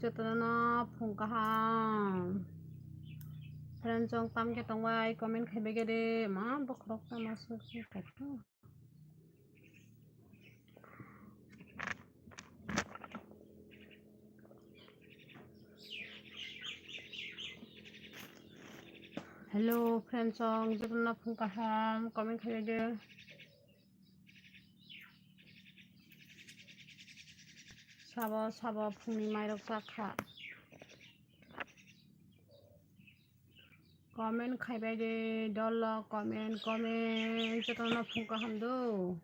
Cetana Punkaham Franjong Tam Ketongwai comment Kebegede Ma Bokrok Tamasuk Katu Hello Franjong Cetana Punkaham comment Kebegede Sabo Puni Mairok Sakha comment Kebegede Dollar comment Cetana Punkaham do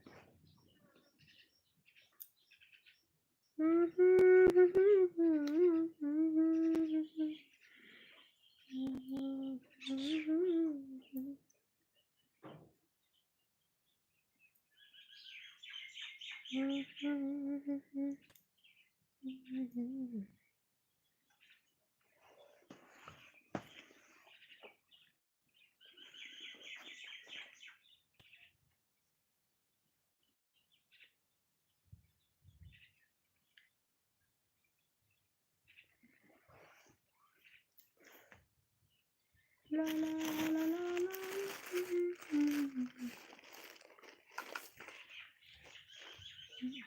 La la la la la.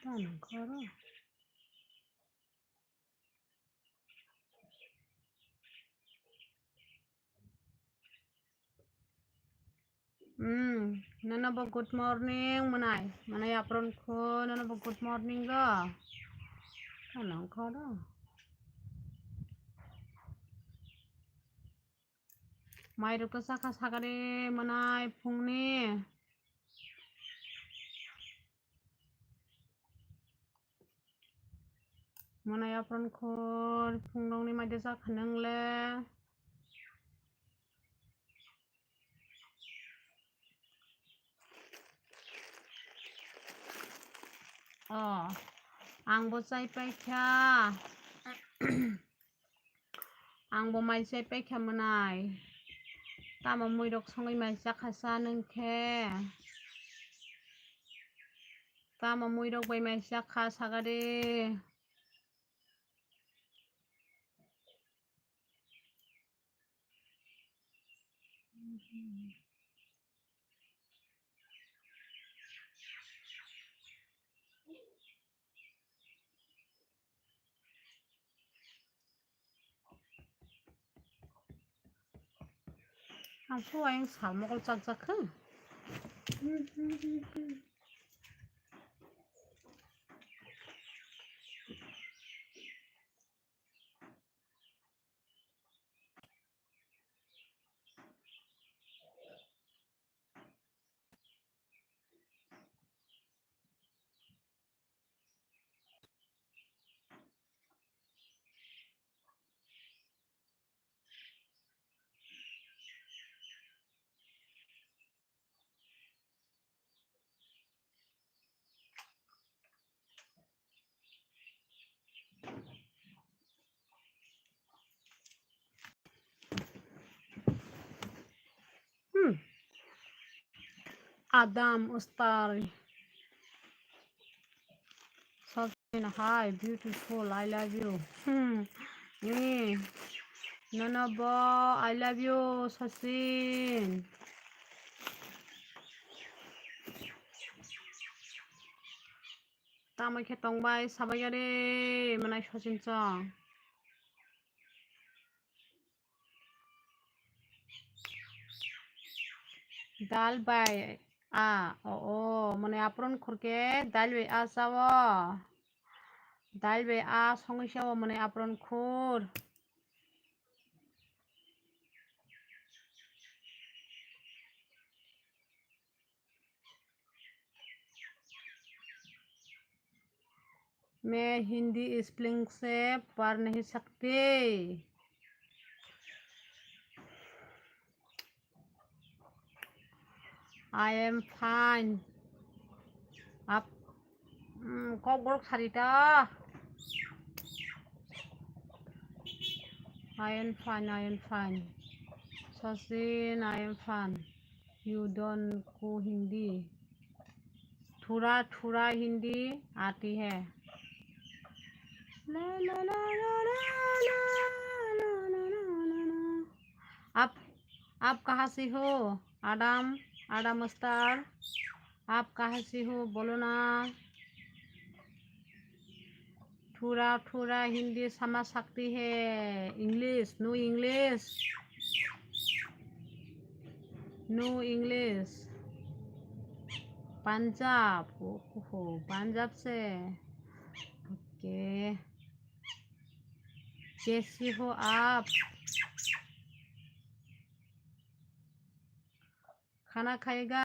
나는 걸어. Nana good morning manay apron ko nana good morning ga. Nanan 걸어. 마이르도 사가래 manay 풍니. manay apron ko 풍롱니 마이드 사가능래. Angbo say pekya. Angbo may say pekya manay. Tama muirok songay may sakasanan ke. Tama muirok bay may sakasagare. Ang puwayang salmokol tsagtsak ka. Adam Ustari. Something hi, beautiful, I love you. Nanabo, I love you, Sasin. Tama ketong bay sabayare manay Sasin cha. Dal bay oo manay apron khurke dal bay sawa. Dal bay songi sawa manay apron khur. मैं Hindi spelling से पढ़ नहीं सकती. I am fine. Up. Kok buruk sarita. I am fine. Sasin, I am fine. You don't go Hindi. थोड़ा हिंदी आती है. La la la la la. आप आप कहाँ से हो? आदम आदम स्टार, आप कहाँ से हो बोलो ना। थोड़ा थोड़ा हिंदी समझ सकती है, English no English, no English. Punjab, ओहो पंजाब से, ओके। कैसी हो आप? खाना खाएगा?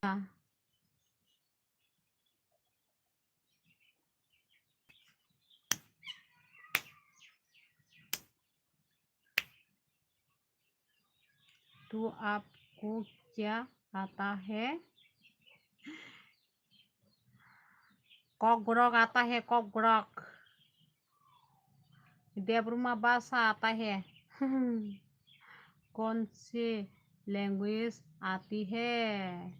तो आपको क्या आता है? कॉकग्रॉक आता है, कॉकग्रॉक। देवरुमा भाषा आता है। कौन सी लैंग्वेज आती है?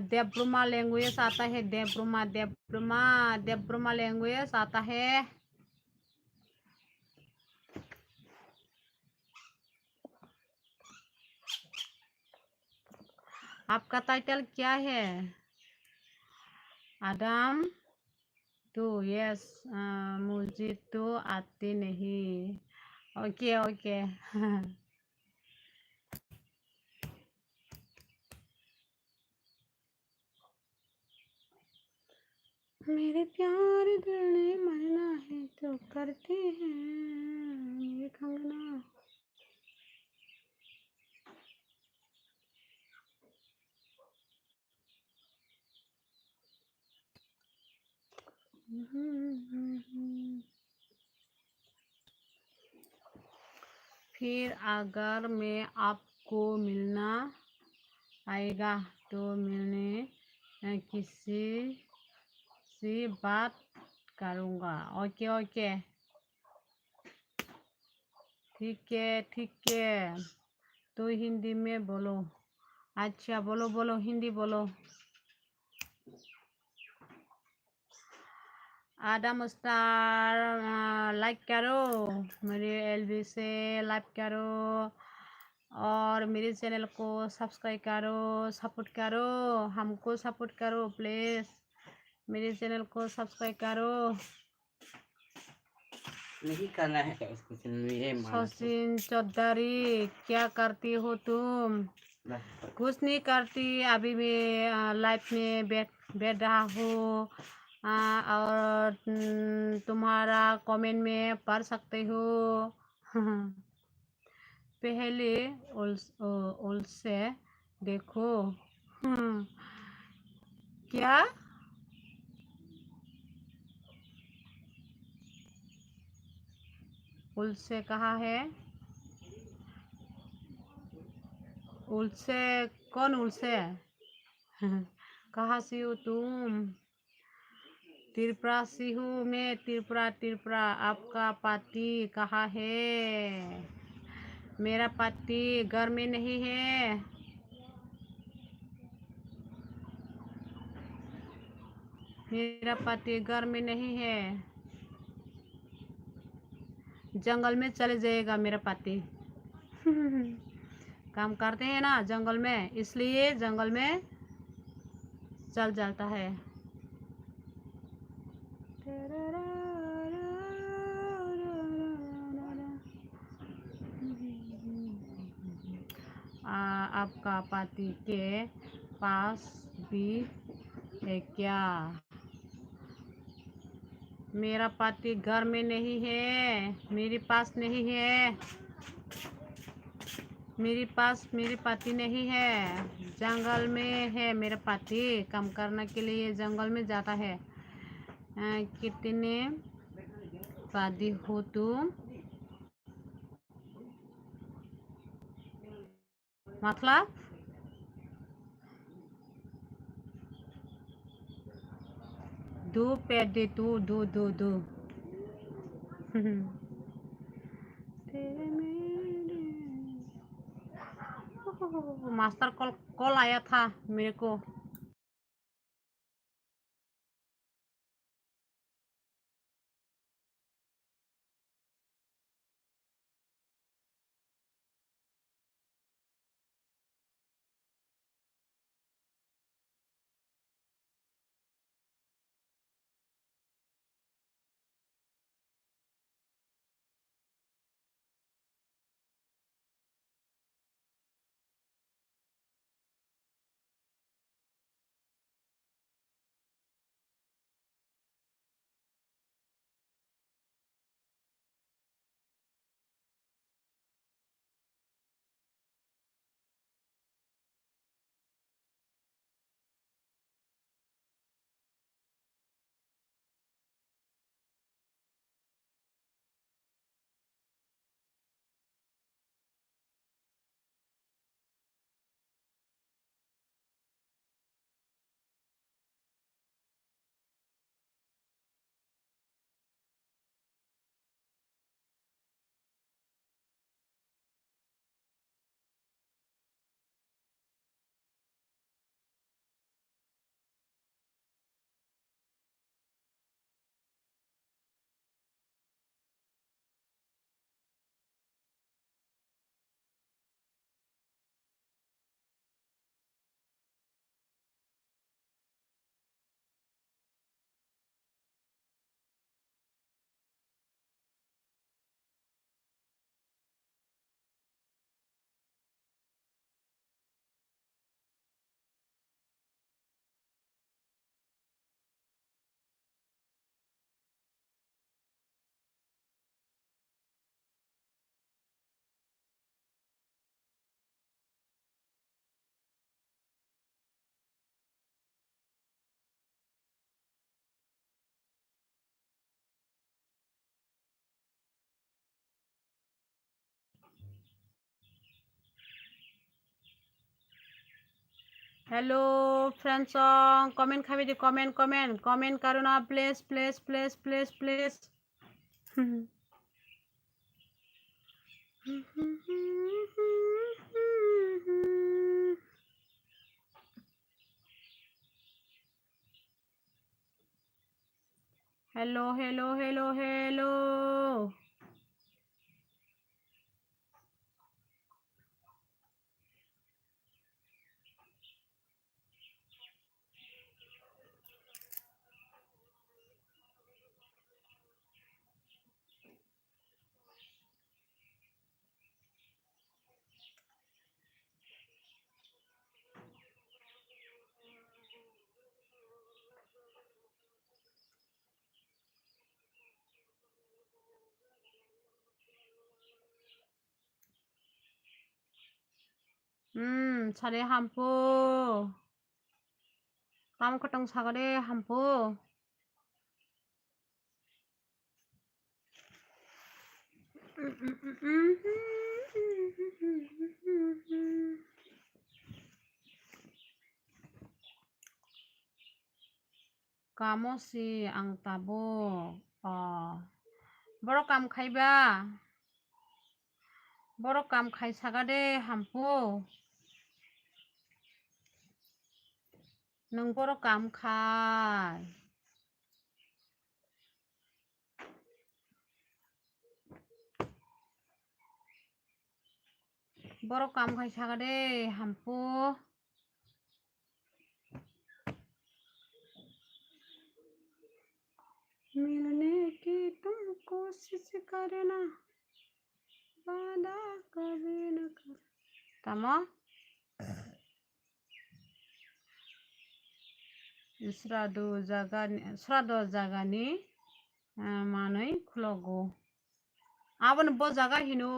देवरुमा लैंग्वेज आता है, देवरुमा देवरुमा देवरुमा लैंग्वेज आता है। आपका टाइटल क्या है? आदम। तो यस, मुझे तो आते नहीं। Okay okay. मेरे प्यार दिल ने मरना है तो करते हैं मेरे कंगना। फिर अगर मैं आपको मिलना आएगा तो मिलने किसी से बात करूँगा। ओके ओके, ठीक है ठीक है। तो हिंदी में बोलो। अच्छा बोलो बोलो, हिंदी बोलो। आदम स्टार, लाइक करो, मेरे एलबी से लाइक करो और मेरे चैनल को सब्सक्राइब करो, सपोर्ट करो, हमको सपोर्ट करो प्लीज़। मेरे चैनल को सब्सक्राइब करो। नहीं करना है उसको सचिन चौधरी, क्या करती हो तुम? कुछ नहीं करती, अभी मैं लाइफ में बैठ रहा हूँ। और तुम्हारा कमेंट में पढ़ सकते हो। पहले उल से देखो। क्या? उल से कहा है? उल से कौन? उल से कहाँ से हो तुम? त्रिपुरा से हूँ मैं, त्रिपुरा त्रिपुरा। आपका पति कहाँ है? मेरा पति घर में नहीं है। मेरा पति घर में नहीं है, जंगल में चले जाएगा मेरा पति। काम करते हैं ना जंगल में, इसलिए जंगल में चल जाता है। आपका पति के पास भी है क्या? मेरा पति घर में नहीं है, मेरे पास नहीं है, मेरे पास मेरे पति नहीं है, जंगल में है मेरा पति। काम करने के लिए जंगल में जाता है। कितने शादी हो तुम? मतलब दो पैर दे, दो दो दो दो। मास्टर कॉल कॉल आया था मेरे को। हेलो फ्रेंड्स सॉन्ग कमेंट खाबी दे कमेंट कमेंट कमेंट करो ना please please please please please hello hello hello hello 사례 한포 까먹었던 사과래 한포 까모시 앙따보 বড় কাম খাইবা বড় কাম খাই সাগাদে হাম্পু नों बड़ काम खाय बड़ काम खाय सागादे हाम्पु मिलने की तुम कोशिश करना वादा कभी न कर तमा श्राद्ध जागानि मानै खुलगो आबन ब जागा हिनो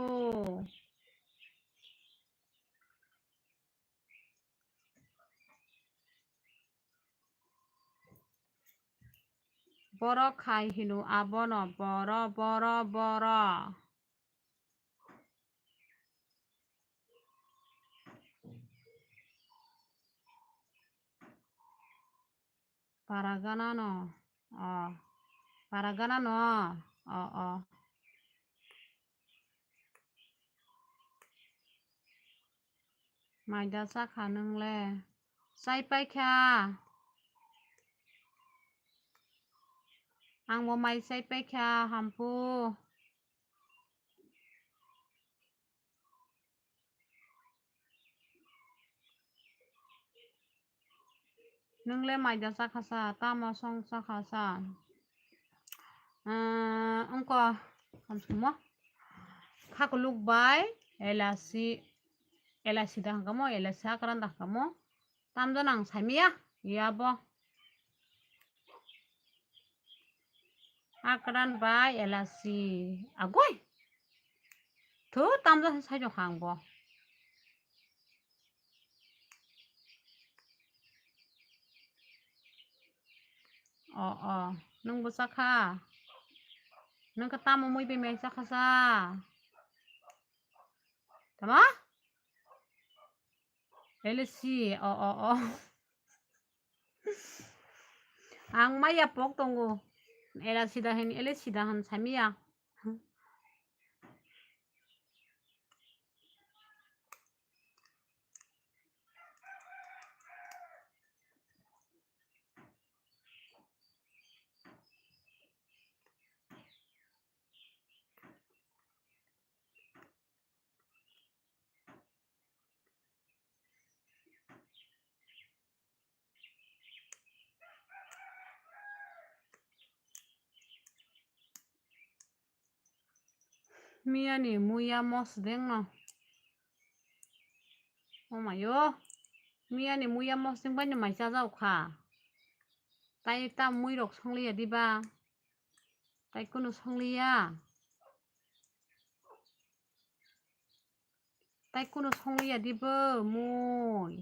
बड़ खाय हिनो आबन बड़ बड़ बड़ Paragana no Paragana no माइदा साखा नोंले साइ पाइखा आंबो माइ साइ पाइखा हाम्पु नोंले माइदा साखासा तामा सं साखासा अंको हामसुमो खाको लुकबाय एलासि दाहकामो एलासि हाकरान दाहकामो तामजन आं साइमिया याबो हाकरान बाय एलासि आगय थु तामजन साइजो खांबो नोंबो साखा नोंखो तामो मैबे माइ साखासा तामा एलासि आं माइया पक दंगो एलासि दाहन साइमिया मियानि मुया मस देंनो मायो मियानि मुया मस दें बायनो माइसा जावखा ताइ ता मुइरक संलिया दिबा ताइ कुनु संलिया दिबो मुइ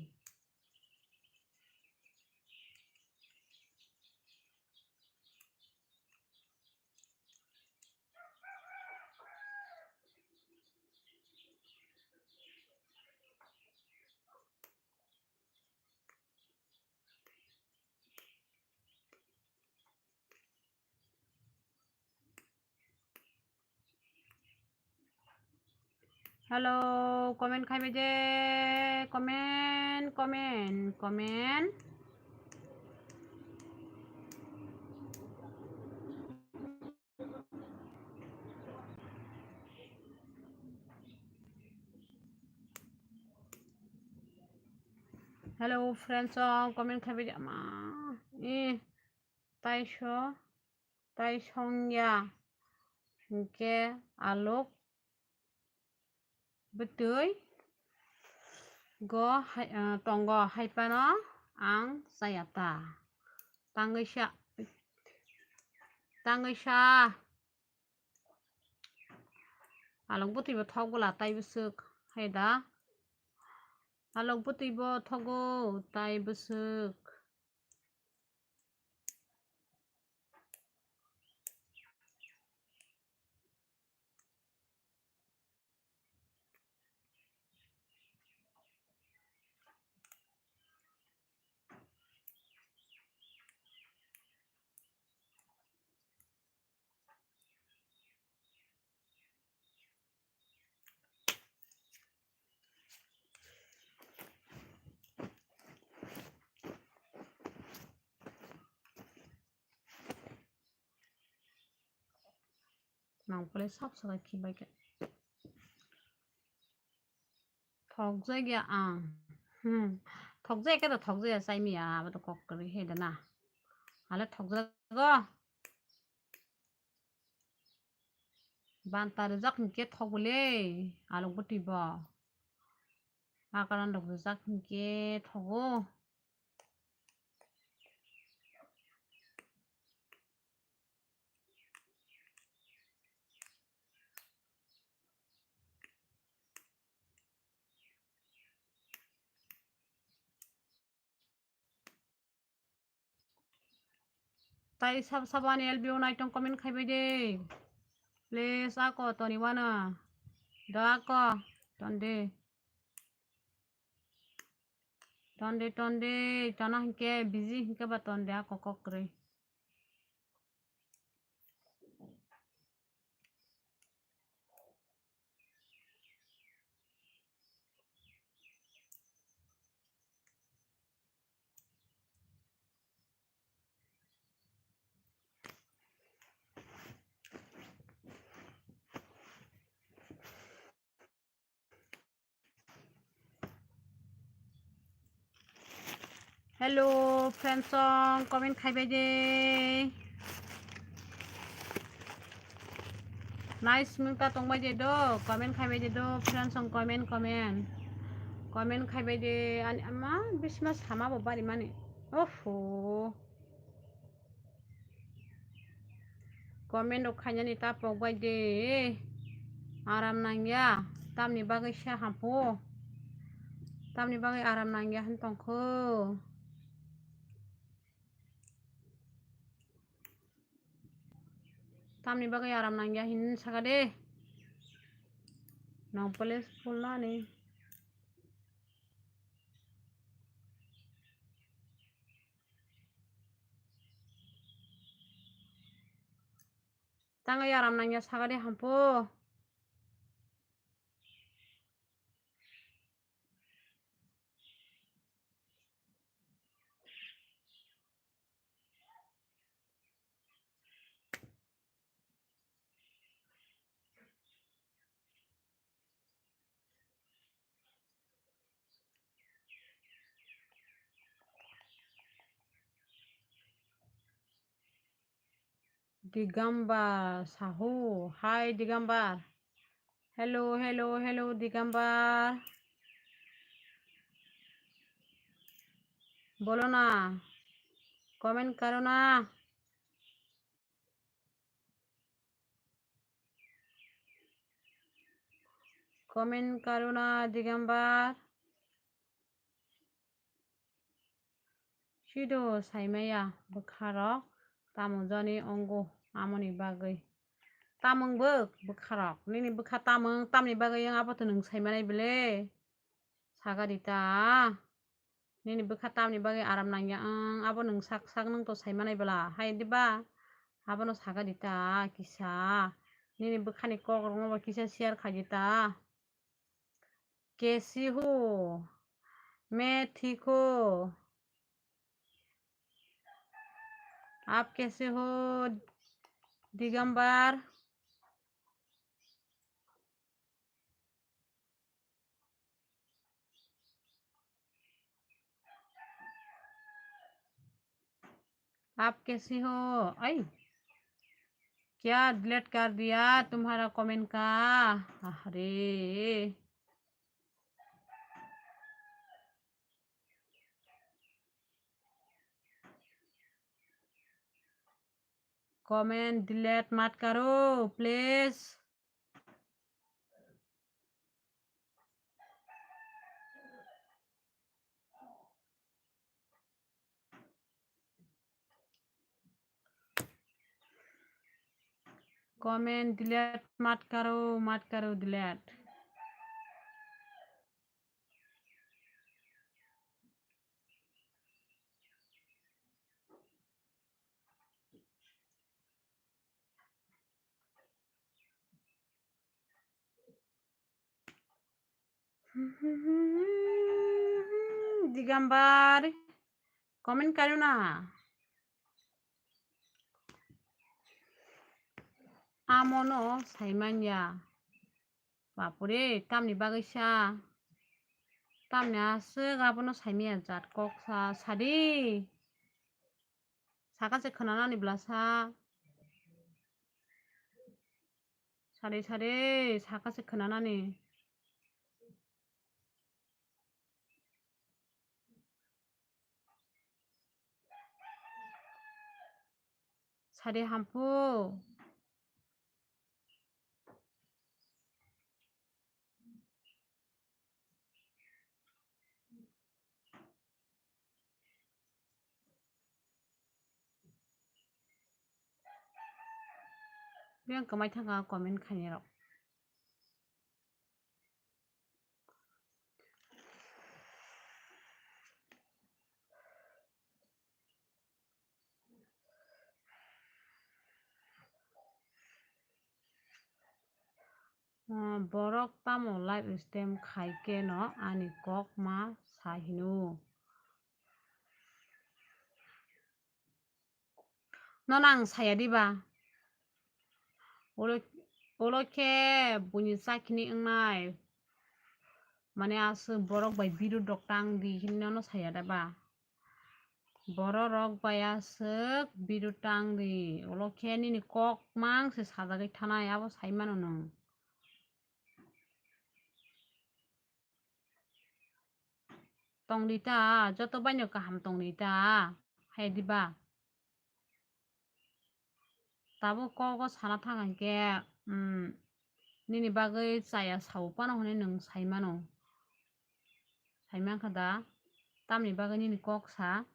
hello comment khai bây giờ comment hello friends comment khai bây giờ mà তাই সংজ্ঞা ke alok betul go tonggo haipano ang sayata tangaisa alok betul bo thogbola tai busuk haida alok betul bo thogo tai busuk nang pole sab sagai khibai ke thok jai gya ang thok jai ke to thok jai sai mi à ba to kok kri he da na ale thok jai go ban tar jak ke thok bole alok buti bo akaran dok jak ke thogo tai sabani elbio nai tong comment khaibai de please ako toni wana da ko tonde tana ke busy ke ba tonde ako kokre hello friends comment khaibai de nice mungta tongbai de do comment khaibai de do friends comment khaibai de ani ama bisma sama bo bari mane oho comment ok khanyani ta pogbai de aram nangya tamni bagai sha hampo tamni bagai aram nangya han tongkho tamni bagai aram nangya hin sagade nang poles pulna ni tangai aram nangya sagade hampo Digambar Sahu hi Digambar hello Digambar बोलो ना comment करो ना दिगंबर सिदो साइमाया बखारक तामुजनि अंगो आमनि बागै तामंबो बखारक निनि बखा तामनि बागै आं आबोथ नों साइमानाय बेले सागारिता निनि बखा तामनि बागै आराम नांया आं आबो नों sak नों तो साइमानाय बेला हाय दिबा आबोनो सागारिता किसा निनि बखानि कक रंबा किसा शेयर खाजिता कैसी हो मैं ठीक हो आप कैसे हो दिगंबर आप कैसी हो आई क्या डिलीट कर दिया तुम्हारा कमेंट का अरे कमेंट डिलीट मत करो प्लीज कमेंट डिलीट मत करो डिलीट दिगंबर कमेंट करो ना आमनो साइमानिया बापुरे तामनि बागैसा तामनियासो गाबोनो साइमिया जात कक्सा सादि सागासे खोनानानैब्लासा सादे सागासे खोनानानै सादे हाम्फु बियां कमाय थांगा comment खानेराव borok tamo live stream khaike no ani kok ma sahinu nonang sayadiba oloke buni sakini engnai mane asu borok bai biru doktang di hinno sayadaba borok bai asuk biru tang di oloke nini kok mang se sajagai thanai abo saimano nung tongdita joto banyo kaham tongdita haydiba tabo kogo sana thangangke nini bagai chaya saupano hone nung saimano saimangkha da tamni bagai nini kok sa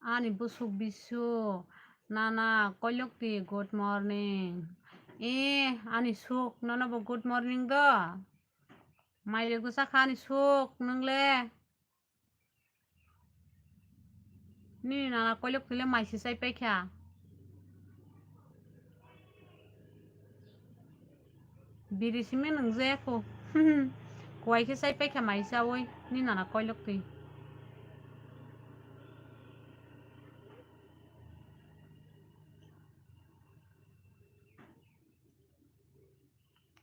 ani busuk bisu nana kolyokti good morning ani suk nana bo good morning do maile gusa khani suk nungle nini nana kolyokti le maisi sai pekha birisime nungje ko kwai ke sai pekha maisa oi nini nana kolyokti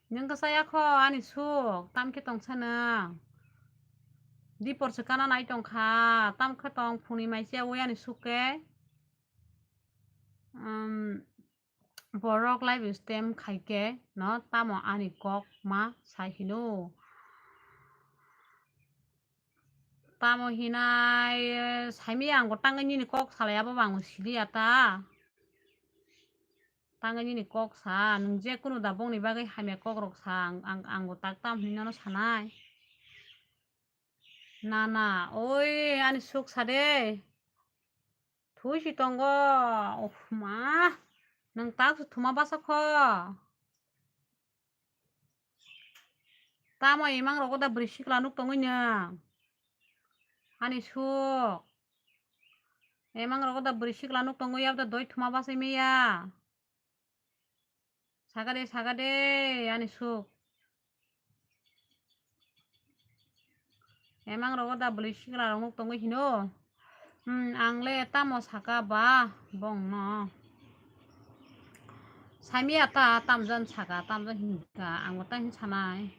nung saya kho ani suk tamke tong sana dipor sekana nai tong kha tam kha tong phuni maisia oi ani suke borok live stream khaike no tamo ani kok ma saihino tamo hinai saimi ang tangai nini kok salaya ba bang sili ata tangai nini kok sa nung je kuno da bong ni bagai hamya kok rok sa ang tak tam hinano sanai nana oi ani suk sade thuisi tongo ma nang tak su thuma basa kho tamo imang roko da brisik lanuk tongo nya ani suk emang roko da brisik lanuk tongo ya da doi thuma basai meya 사가데 아니 쑥 emang rogo da beli sikra rong tongo hino angle tamo saka ba bong no sami ata tamjan saka tamjan hinka angota hin sanai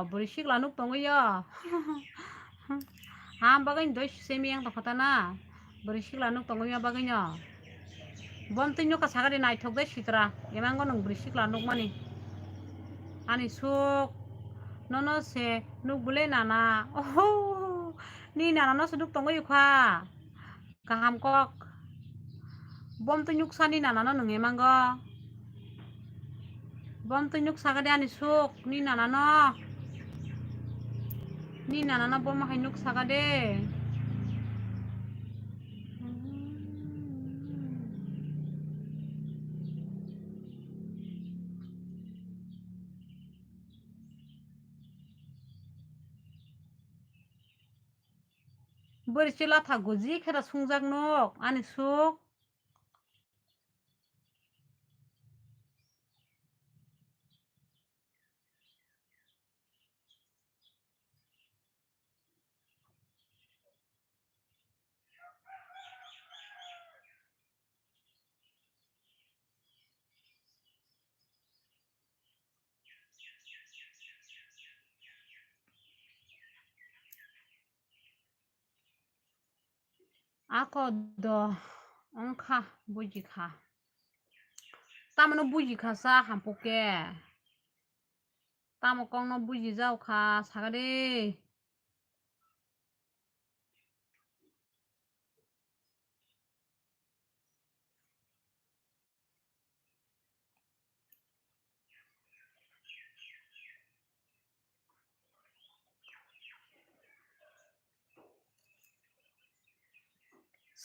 beli sikla nuk tongo ya ham bagai doi semi yang tokota na beli sikla nuk tongo ya bagai nya bom tin ka sagade nai thok dai sikra emang go nung beli sikla nuk mani ani suk nono se nuk bule nana ni nana no suduk tongo yukha kaham kok bom tu nyuk sani nana no nung emang go bom tu nyuk sagade ani suk ni nana no bom hai nyuk sagade बोरैसो लाथा गुजि खेरा संजाक nok ani suk ako do ongkha buji kha tamano buji kha sa hampoke tamo kong no buji jaw kha sagade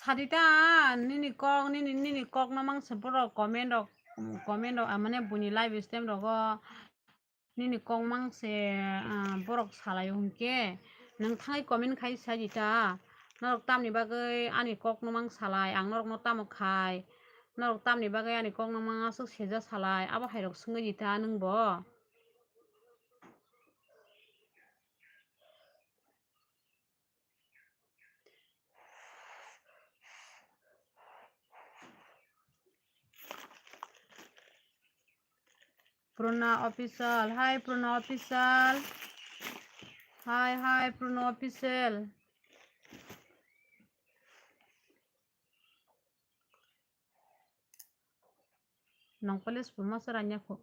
sadita nini kok no mang seporo comment amane buni live stream rogo nini kok mang se borok salayo hunke nang thangai comment khai sadita norok tamni bagai ani kok no mang salai ang norok no tamo khai norok tamni bagai ani kok no mang asuk seja salai abo hairok sungai jita nungbo Pruna official hi Pruna official hi Pruna official nong palis pumasaranya ko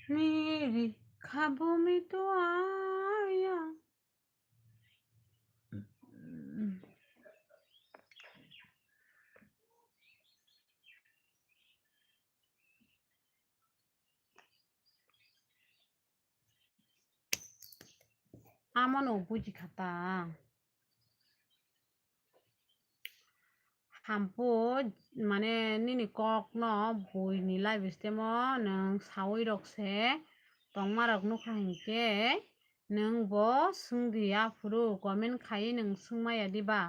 मेरी ख्वाबों में तो आया amano buji khata hampo mane nini kok no bui ni live stream nang sawi rok se tongmarok nukha hinke nang bo sungdi afuru comment khai nang sungmaya diba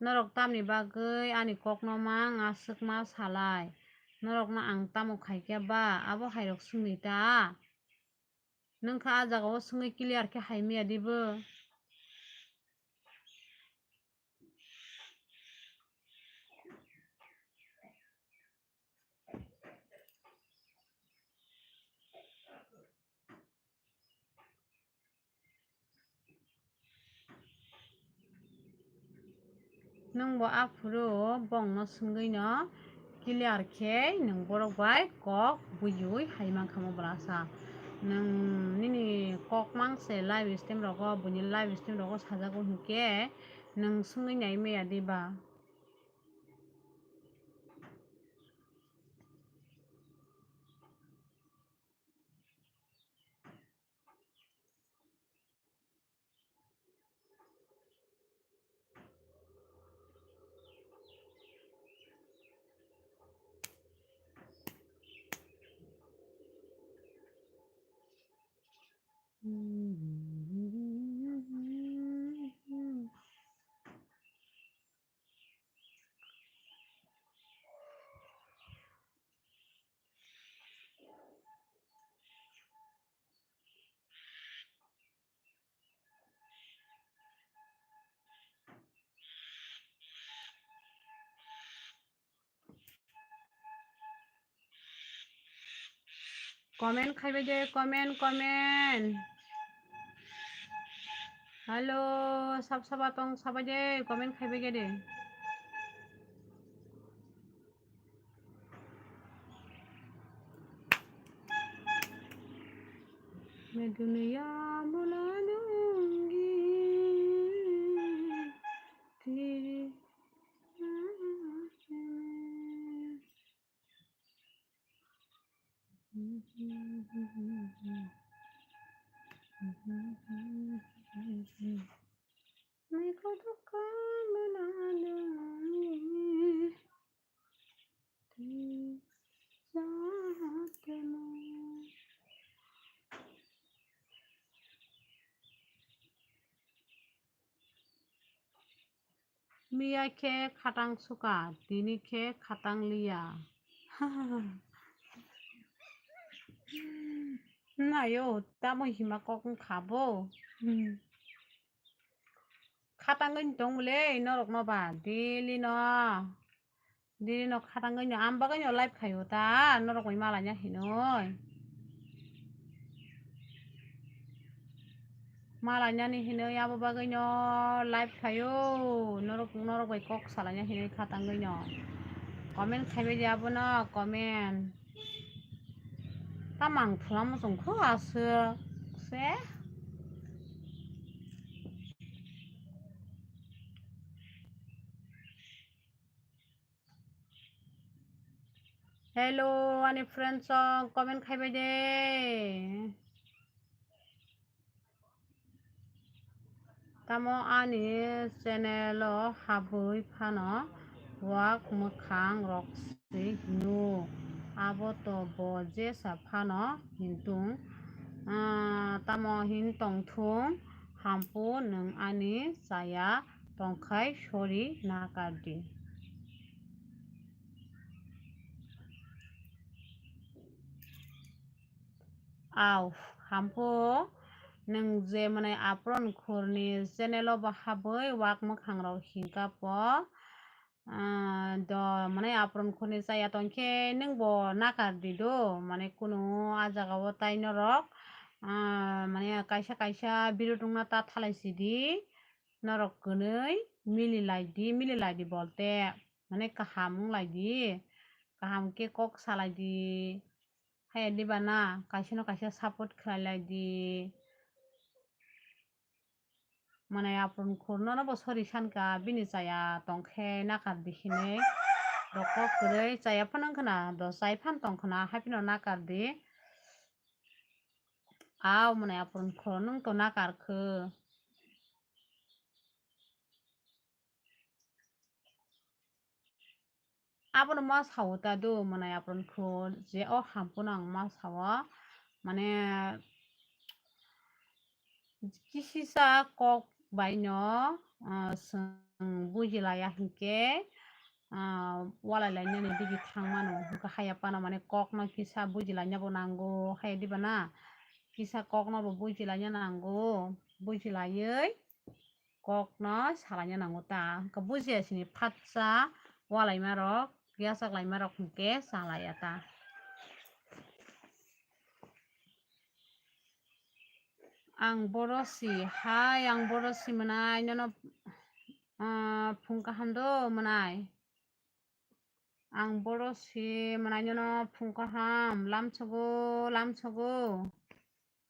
norok tamni bagai ani kok no mang asuk ma salai norok no ang tamo khaike ba abo hairok sungni ta nongkha a jaga o sungui clear ke haimiya dibo nung bo afuru bong no sungui no clear ke nung borok bai kok buyui haimang khamo brasa nang nini kok mangse live stream rogo buni live stream rogo sajago hingke nang sungui nai meya diba comment khaibe je comment halo sab sabatong sabaje comment khaibe ge de मैं दुनिया बुला दूंगी तेरे मैं खुद को बुला दूंगी तेरी चाहत में मिया के खाटां सुका दिनी के खाटां लिया 나요 따모 히마 꼭 가보 카당근 동물에 너럭 너봐 딜리 너 카당근 안바근 요 라이프 가요다 너럭 왜 말하냐 히노이 말하냐니 히노이 아바바근 요 라이프 가요 너럭 왜꼭 살아냐 히노이 카당근 요 커멘 খাইবে যাব না কমেন্ট তা মাংস আমসং খো আসে সে हेलो अनि फ्रेंड्स कमेंट खाइबे दे तामो आनि चैनल हाबै फानो वाक मोखां रक्सि हिनु आबो तो बजे साफानो हिनतुं तामो हिनतंग थुं हामपु नों आनि जाया तंखाय सरि नागारदि आव हामपु नों जे माने आपरन खुरनि चैनल बाहाबै वाक मोखां राव हिंकापो द माने आपरन खुरनि जाया तंखे नों बो नागारदि दो माने कुनु आजागाव ताइनो रक माने कायसा बिरुदुंना ता थालायसिदि नरक गनै मिलिलायदि बोलते माने काहामुं लायदि काहामके कक सालायदि हाय दिबाना कायसा सापोर्ट खालायदि माने आपन खुरनो न बसरि सानका बिनि जाया तंखे नागारदि हिनै रकक गरै जाया फानों खोना द जाय फान तंखना हायपिनो नागारदि आव माने आपन खुरनो तो नागारखो आपन मा सावता दो माने आपन खुर जे ओ हामपुनां मा सावा माने किसिसा कक बायनो बुजिलाया हिंके वालायलायनानै दिगि थांमानो हुंका हायापाना माने कक ना किसा बुजिलायनाबो नांगौ हाय दिबाना किसा कक ना बुजिलायना नांगौ बुजिलायै कक ना सालायना नांगौ ता हुंका बुजियासिनि फातसा वालायमारक giasaglaymarok हुंके सालायता आं बरसि हाय आं बरसि मोनाय ननो फुंका हामदो मोनाय आं बरसि मोनाय ननो फुंका हाम लामसगो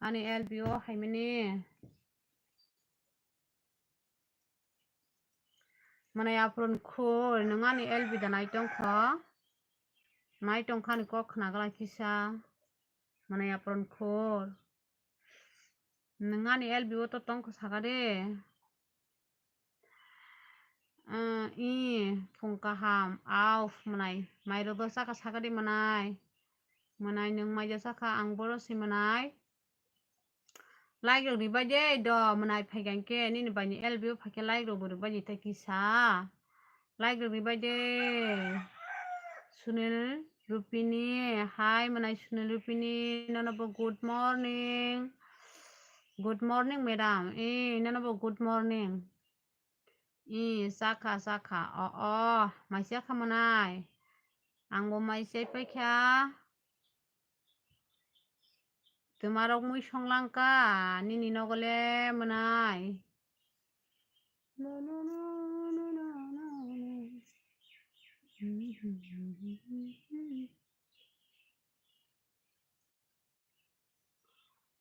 Ani LBO haimani Manay apron khur nangani LB da naitong kho naitong khani ko khnagala kisa Manay apron khur nangani LBO to tong kho sagade I phungkaham auf manay mayro do saka sagade manay nang maya saka ang boro si manay like rok ribaje do manay phaiganke nini bani LBO phake like rok bo ribaje ta kisa like rok ribaje Sunil Rupini hi manay Sunil Rupini nanabo good morning madam nanabo good morning saka maisya kha manay angbo maisya paikha tumarok mui songlangka nini nogole manay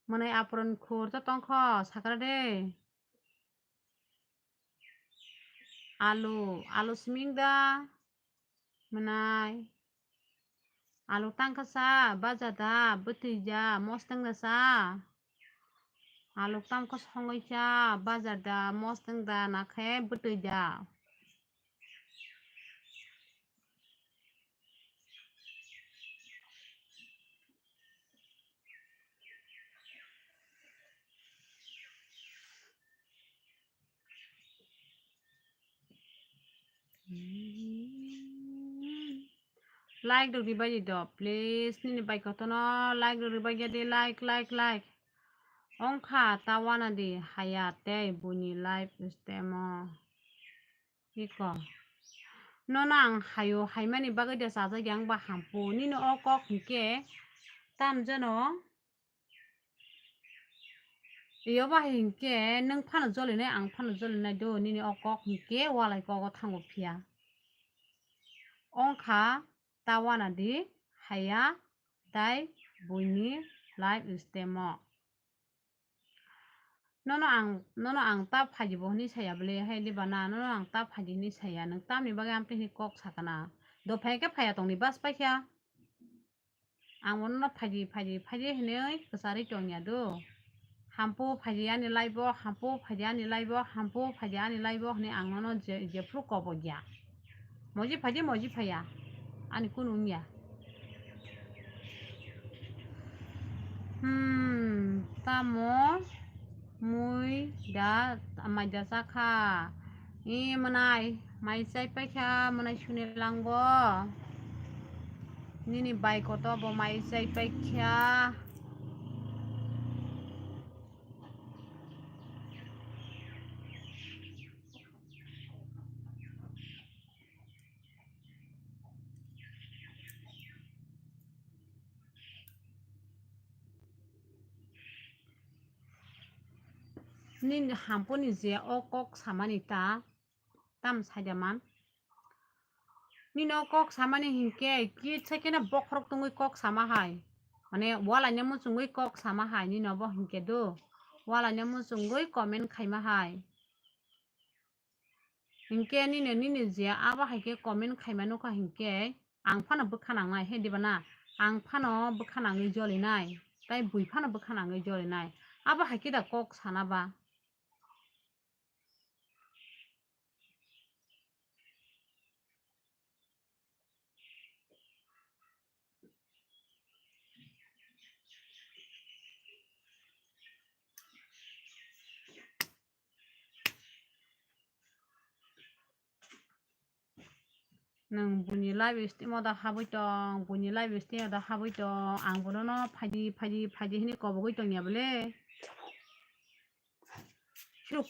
manay apron khur to tongkho sakra de alu smingda manay alu tangkasa bajada butija mostangda sa alu tamko songoisa bajada mostangda nakhe butija like do ribaji do please nini baikotono like do ribaji de like ongkha tawana di hayate buni life stemo iko nona ang hayo haimani bagai de saja yang ba hampu nini okok hike tam jano iyo ba hingke nang phano jolinai ang phano jolinai do nini okok hingke walai kogo thango phia ongkha tawana di haya dai buini life stemo nono ang tap phajibo ni saya bele hai libana nono ang tap phaji ni saya nang tam ni bagai ampe ni kok sakana do phai ke phaya tong ni bas paikha ang mono phaji hinei kasari tongya do hampu phajiani laibo ni ang mono je fru kobo gya moji phaya ani kunumya tamo mui da maja saka manay mai sai paikha manay sunilangbo nini baikoto bo mai sai paikha nin hamponi je okok samani ta tam sajaman nin okok samani hingke ki sekena bokrok tungui kok sama hai mane wala nyamu chungui kok sama hai nin obo hingke do wala nyamu chungui comment khaima hai hingke nini je aba haike comment khaima nuka hingke ang phano bukhanangnai he dibana ang phano bukhanangui jolinai tai bui phano bukhanangui jolinai aba haike da kok sanaba nang buni live stream da habui tong buni live stream da habui tong ang bono no phaji hini kobogoi tong ya bole shuk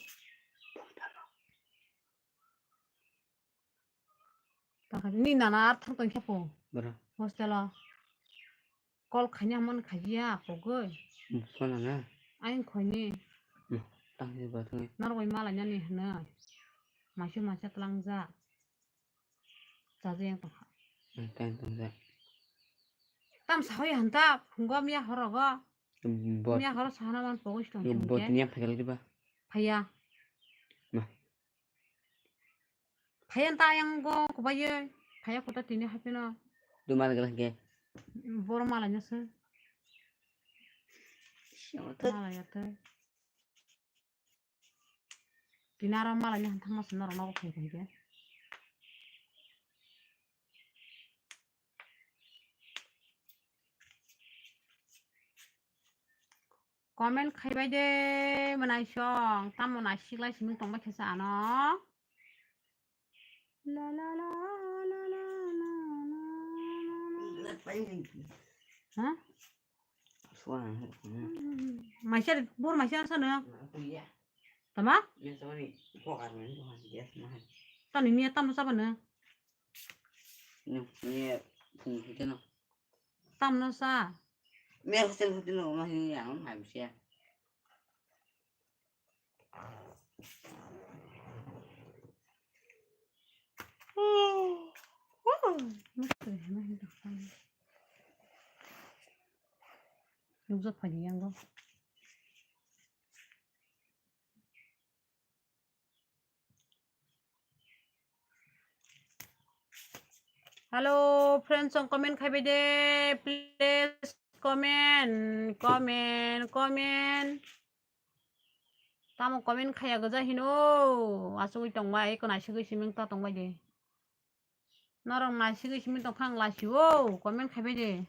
taka ni nana thang tong khapo Bro. hostela kol khanya mon khajia pogoi Sona na. ain khoini Tang ni ba tang. naroi mala nyani hna masya tlangja jajeng tong Tang tang za. tam sahoi hanta phungom ya horogo bot Mia harus hanaman pokoknya dong. yung bot niya pagal di ba? Phaya. Nah. Phaya tayang go kubaye. Phaya kota tini happy na. Dumal galas ge. Boro malanya sih. Malanya tuh. Dinara malanya hantang mas nara nago kayak gitu. Comment khai de menai song tam menai siklai siming tong ba kesa no. La la la la la la la. Hah? Suara. Masih bor masih sana. Iya. Tama? Ya sama nih. Kok karena itu dia mahal. Tan ini tam sa bana. Ini phùng thế nào? Tam no sa. Mẹ xem thế nào mà hình dạng nó phải xe. Lúc rất phải đi ăn không? Hello friends, some comment khai de. Please comment. Tamo comment khai ga hino. Asu tong mai ko na shi siming ta tong mai de. Narang na shi siming tong phang la shi wo. Comment khai de.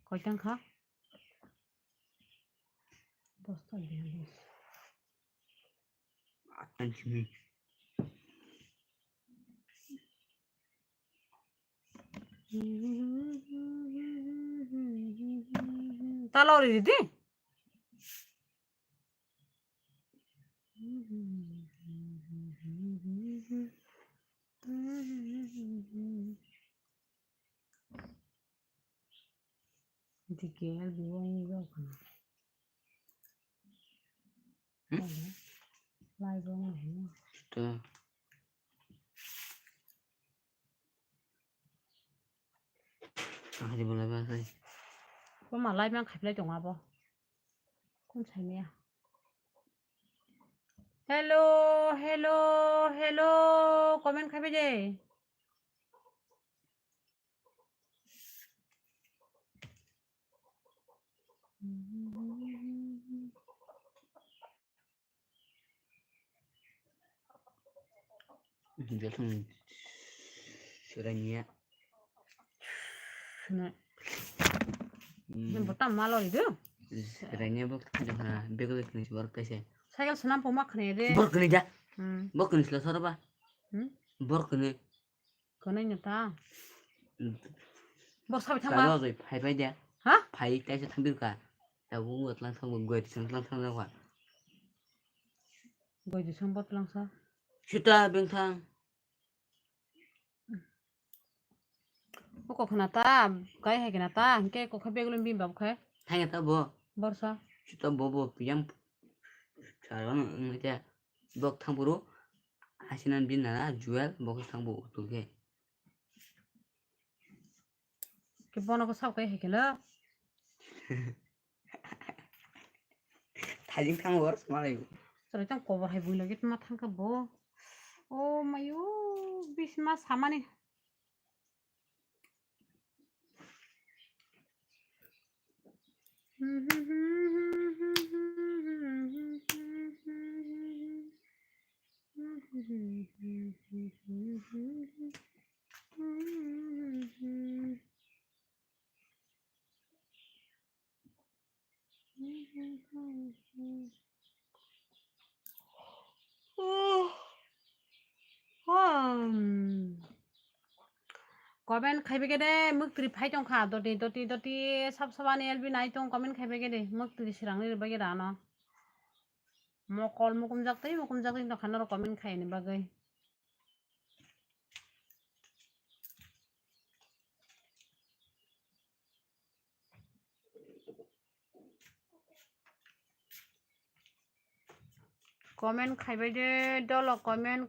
Coi chăng khác. Dosta diyoruz. Anh chị. Ta lo dedi. Dikel buông ra kana. Lai buông này. Tuh. Di mulai bahasa. Có mà lai mang khép lại chồng à bo. Con chạy mẹ. Hello. Comment khai bây Dia tuh suaranya. Này. Nhưng mà tao mà lo đi được. Suaranya bok jangan begal kini suara pese. Saya kan senam pomak nih deh. Bor kini ja. Bor kini selesai apa? Bor kini. Kena nyata. Bor sampai Kalau thang rồi phải dia. Hah? Phải tay sẽ thằng biết cả. Tao cũng ngược lang thang ngược lang thang ra quả. Gọi gì xong bot lang sa. Sudah beng thang. Có khả ta cái hay cái ta cái có khai bê lên bim bọc khai. Thằng ta bo. Bor sa. Sudah bo piam. Sekarang itu bok thang buru. Asinan bin nana jual bok thang bu tuh ke. Cái bon nó có sao cái hay cái đó. Thajing thang bor semalam. Rồi trong cover hay vui lagi mà thang cái bo. Oh mayo bisma sama nih. Comment khai bê cái đấy mức trip hay trong khả đoti sắp sắp này elbi này trong comment khai bê cái đấy mức trip serang này bê cái đó nó mokol mukum jakti nó khả năng comment khai này bagai Comment খাইবাই দে দল comment.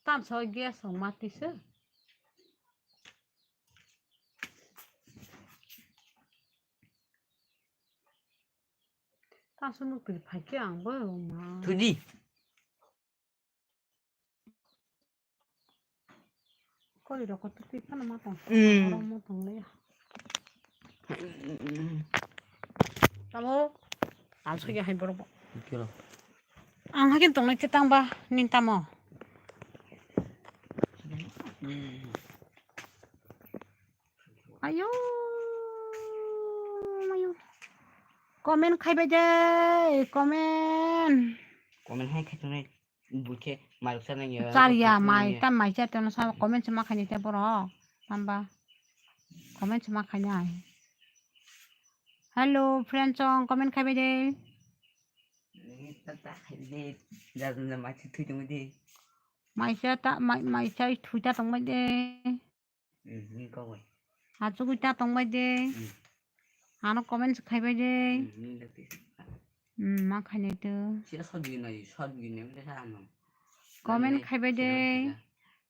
Tam soi gas mati se. Tam sunu pil phai ke ang bo ma. Thuji. Có gì đâu có tức tí phát nó tòng Ừ. đâu mua tòng lấy à tao mô tao suy cái hay bro Kilo. ang hakin tòng lấy cái tăng ba nên tao mò ayo ayo comment khai bây giờ comment Comment hai khách này buke maruk sana ya. Caria mai tam mai cha tao nó sao comment cuma khai nyata bro tamba comment cuma khai nhai hello friend chong comment khai bây giờ Tak ini jangan macam tu cuma dia. mai cha ta mai cha thu cha tong mai de Ni kau vậy. à chú ta tong mai de à nó comment khai bây giờ Ni dah tu. mà khai này từ Siapa short begini macam mana? comment khai bây giờ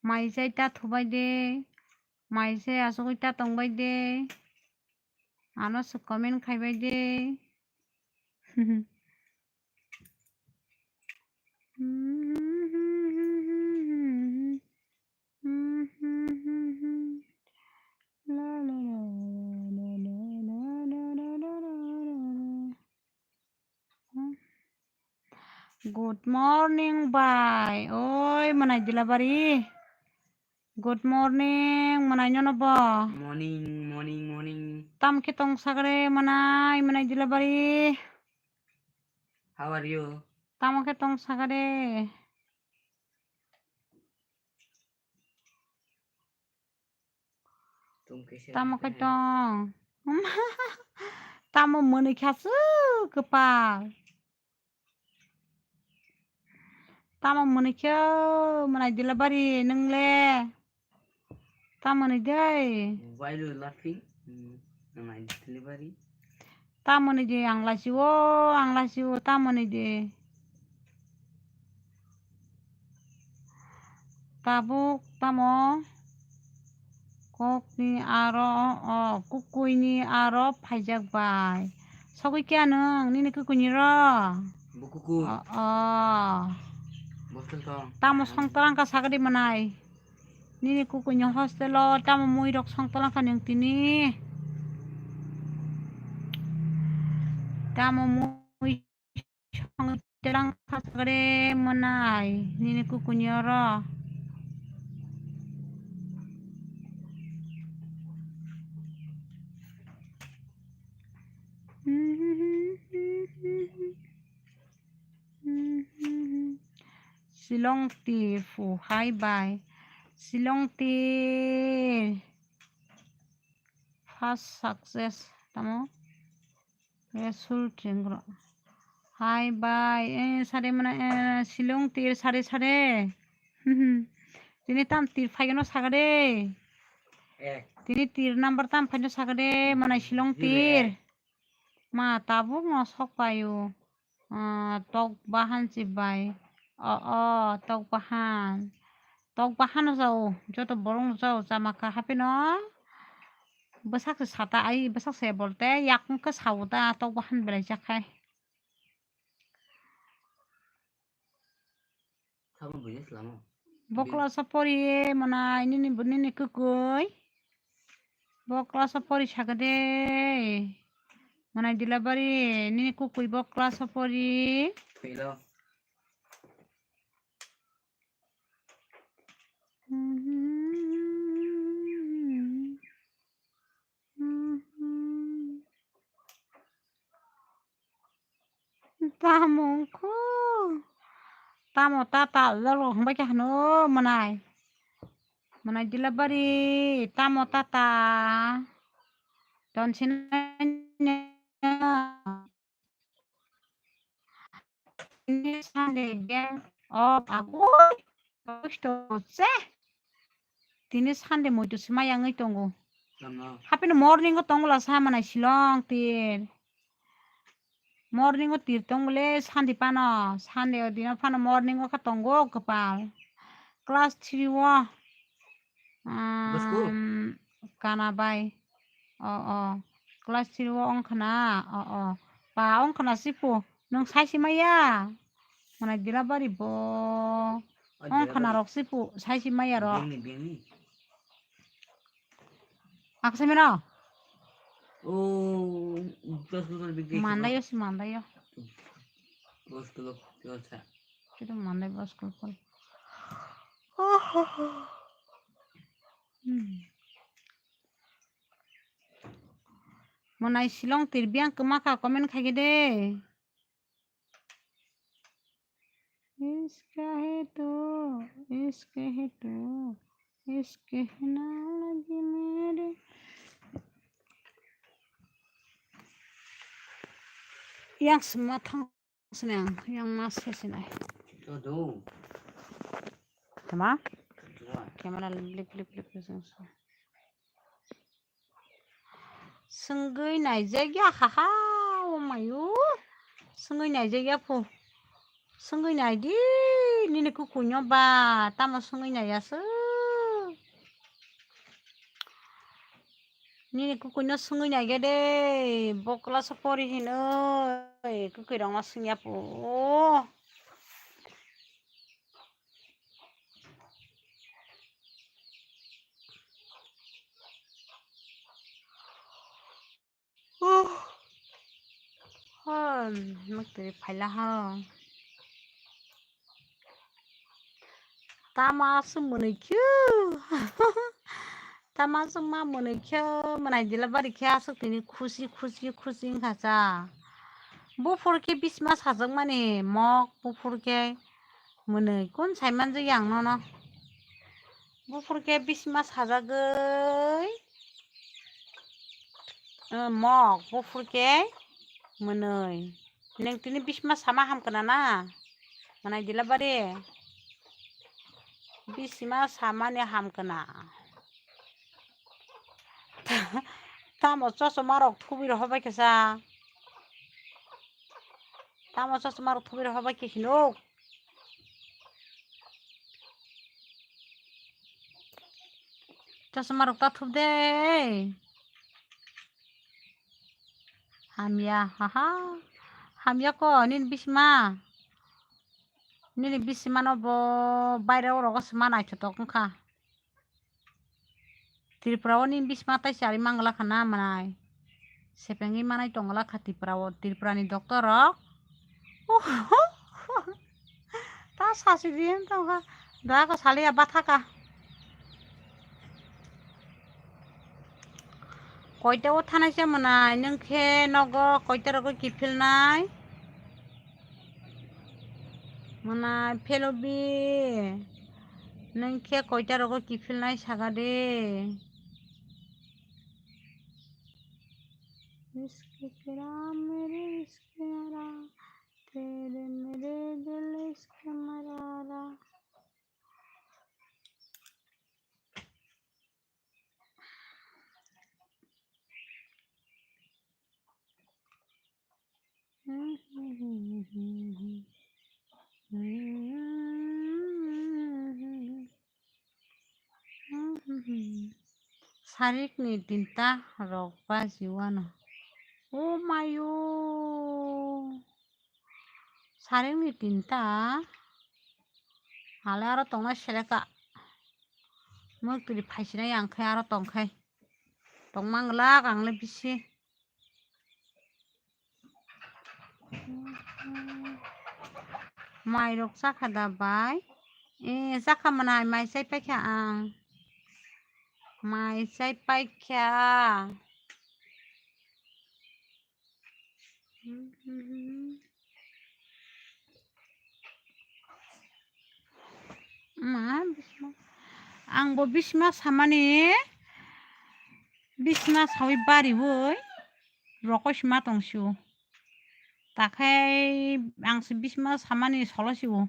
mai cha ta thu bây giờ mai cha à chú ta tong bây giờ à nó sẽ comment khai bây giờ Good morning, bye. Oi, manai dilabari. Good morning, manai nyono ba. Morning. Tam kitong sagre manai dilabari. How are you? Tam kitong sagre. Tam kitong. Tam mani khasu kepal. Tam mani kyo manai dilabari nengle. Tam mani day. Why you laughing? My delivery. Tam mani day anglasiwo tam mani day. Tabuk tamo kokni aro kukuini aro phaijak bai sogui kya nang nini kukuni ro Bukuku. Boston tong. tamo songtalang ka sagadi manai nini kukuni hostelo tamo mui rok songtalang ka nyang tini tamo mui songtalang ka sagadi manai nini kukuni ro Silong ti fu hai bai Silong ti fast success tamo resul chengro hai bai sare mana Silong tir sare tini tam tir phaigono sagade tini tir number tam phaigono sagade mana Silong tir ma tabuk no sok payo tok bahan si bai tok bahan jauh joto borong jauh sama ka happy no besak sata ai besak se bolte yak ke sauta tok bahan belai jakai Kamu punya selama. bokla sapori mana ini nih kukui bokla sapori sagade mana dilabari ini kukui bokla sapori Hello. Tamuku. Tamu tata lalu baca no manai. Manai dilabari tamu tata. Don sinanya. Ini Sunday gang. Oh, aku. Gusto se. Tini Sunday mo tu semayang itonggo. Lama. Happy morning ko tonggo la sama na silong tir. Morning ko tir tonggo le Sunday pano. Sunday o dino pano morning ko katonggo kapal. Class 3 wa. Bosku. Kana bay. Oh. Class 3 wa ong kana. Oh. Pa ong kana sipu. Nung sai si maya. Mana dila bari bo. Ong kana rok sipu. Sai si maya ro. Biang ni. Aku semino. Oh, 10 kilo lebih. Mandayo si mandayo. 10 kilo sa. Kita mandai bos kulpul. Manai silong tirbiang kemaka komen kaki deh. Iska na lagi mere. Yang semua thang senang, yang masih senang. Tuh. Tema? Kamera lip. Senggai naijaya haha, oh mayu. Senggai naijaya po. Senggai naidi, nini kukunyo ba, tama senggai nayasu. Nini kukunyo senggai naige deh, bokla sapori hino, kukirang masengya po. Magtiri pala ha. Tama sumunikyu. Tama suma munikyu. Mana dilabari kya sukini खुशी खासा. Bufurke bisma sajak mani mok bufurke muni kun saiman je yang no. Bufurke bisma sajagai. Mok bufurke muni. Neng tini bisma sama ham kena na. Mana dilabari. Bisma sama ne ham kena. Tamo soso marok thubir hobai kesa. Tamo soso marok thubir hobai kesinok. Soso marok ta thub de. Hamya haha. Hamya ko nin bisma. Nini bisma no bo bayra oro ko semana chotok ka. Tirprawo nin bisma tai sari mangala kana manai. Sepengi manai tongala khati prawo tirprani doktor rok. Ta sasi diem tongka. Da ko sali abatha ka. Koita o thanai se manai nengke nogo koita rogo kifil nai. Manai felobi. Nengke koita rogo kifil nai sagade. इसके किरा मेरे इसके मरा तेरे मेरे दिल इसके मरारा Sarik ni tinta ropa jiwana. Oh mayu. Sarik ni tinta. Hale aro tongna seleka. Muk tiri paisina yang kai aro tong kai. Tong mangla kang le bisi. Mai rok sakada bai. जाखामानाय माइसाय पाइखा आं माइसाय पाइखा मा आंबो बिसमा सामानि बिसमा सावै बारिवै ruckus मा दंसिउ दाखाय आंसो बिसमा सामानि सलसिउ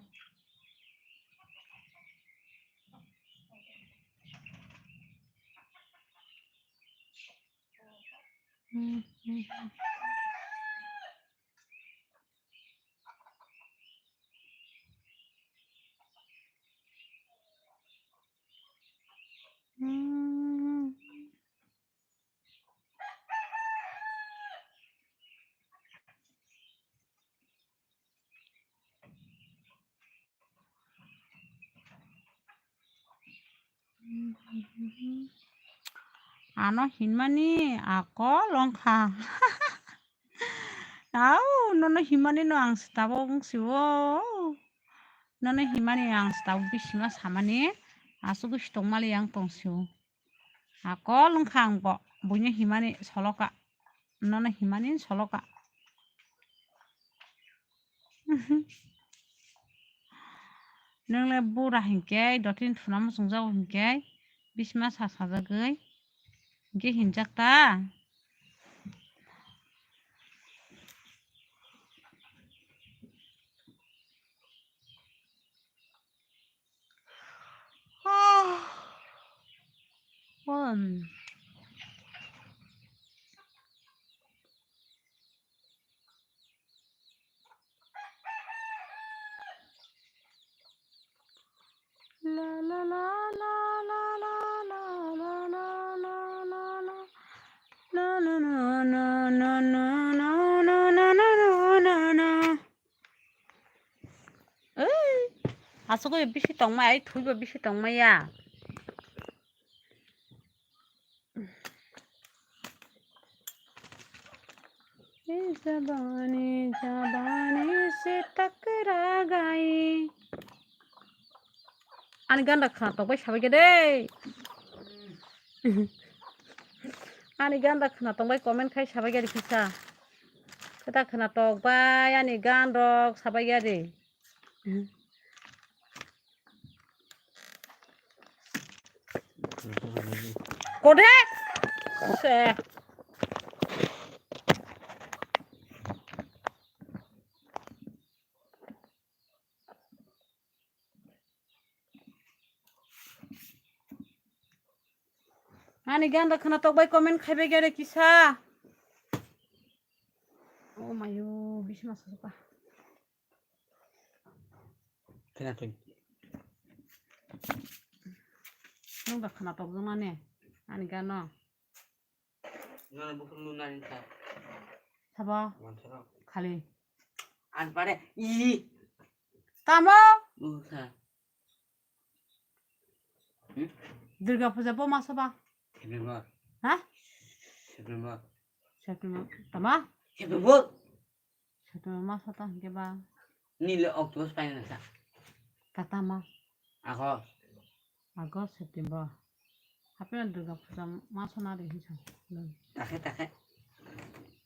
ano hinmani ako longka au nono himani no ang stabo ngsiwo nono himani ang stabo bisima samani asugo stongmali yang tongsiwo ako longka angbo bunya himani soloka nono himani soloka नोंले बुरा हिंके दथिन थुना मोसंजाव हिंके बिसमा सासाजागै हिंके हिंजाकता La la la la la la la la la la la la no no no no no no no no no no no ơi 아서고 비시 똥마이 투이버 비시 똥마야 जबानी से टकरा गई आनी गान रखना तो भाई साबे के दे आनी गान रखना तो भाई कमेंट खाई साबे के दिखा कदा खना तो भाई आनी गान रख साबे के दे कोडे से आनी गान रखना तो भाई कमेंट खाइबे गे रे किसा ओ मायो बिसमा सपा केना तो नों रखना तो जोना ने आनी गान नोना बुकुल लुनानि था साबा खाली आन पारे इ तामो उखा दुर्गा पूजा बो मासबा सेप्टेम्बर हा सेप्टेम्बर तमा सेप्टेम्बर सेप्टेम्बर मासता के बा नीले अक्टोबर पाइन था तातामा आगस्ट सेप्टेम्बर हापे दुर्गा पूजा मासना रे हिसा ताखे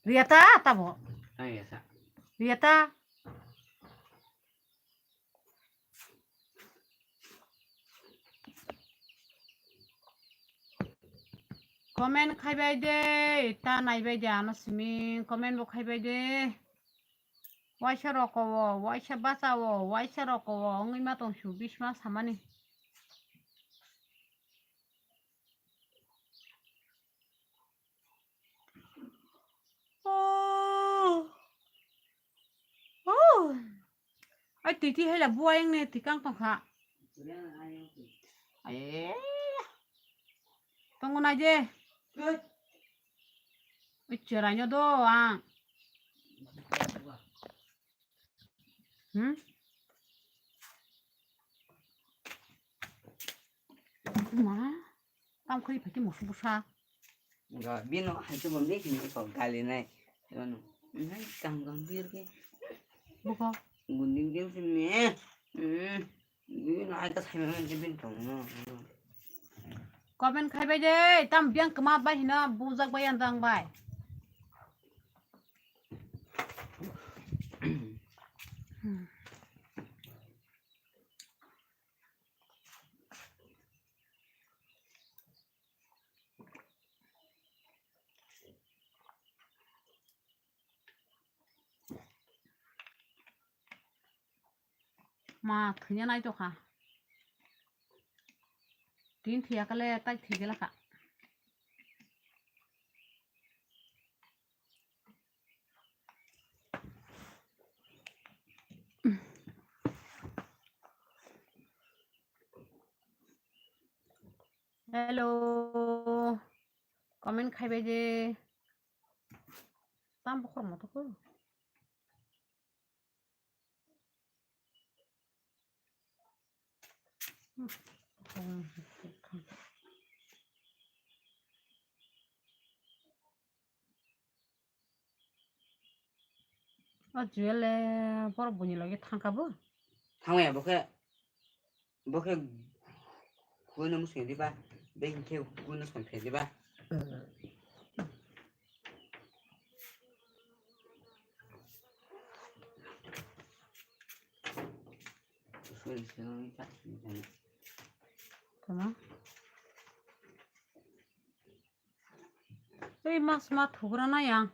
रियाता ताबो ऐसा रियाता कमेन्ट खाइबाय दे ता नायबाय दे आनसिमी कमेन्ट बो खाइबाय दे वाइसा रकवो वाइसा बासावो वाइसा रकवो अंगै मा दंसु बिसमा सामानि ai tì hay là vua anh này thì căng thẳng hả ấy tông con này chứ ơi chờ lại nhau đó à má tao khi phải cái một số xa rồi biết nó hay cho bọn biết thì còn cài liền này cho nó căng biết cái bố con nguồn điện kiếm xin mẹ 나이가 살면 이제 빈 동네. Comment khai bay de tam biang kema bay hina buzak bay andang bay. Mà thứ nhân này cho hả? Tin thiệt cái này tay thiệt là cả. Hello. Comment khai bay de. Tam bokor mo to ko. 아, 주엘레 바로 보니라게 탕까부. 상호야, 뭐게 그거는 무슨 어디 봐? 뱅케 그거는 손 패지 봐. 소리 지르는 게 아니잖아. Tamam. Ey mas ma thugura na yang.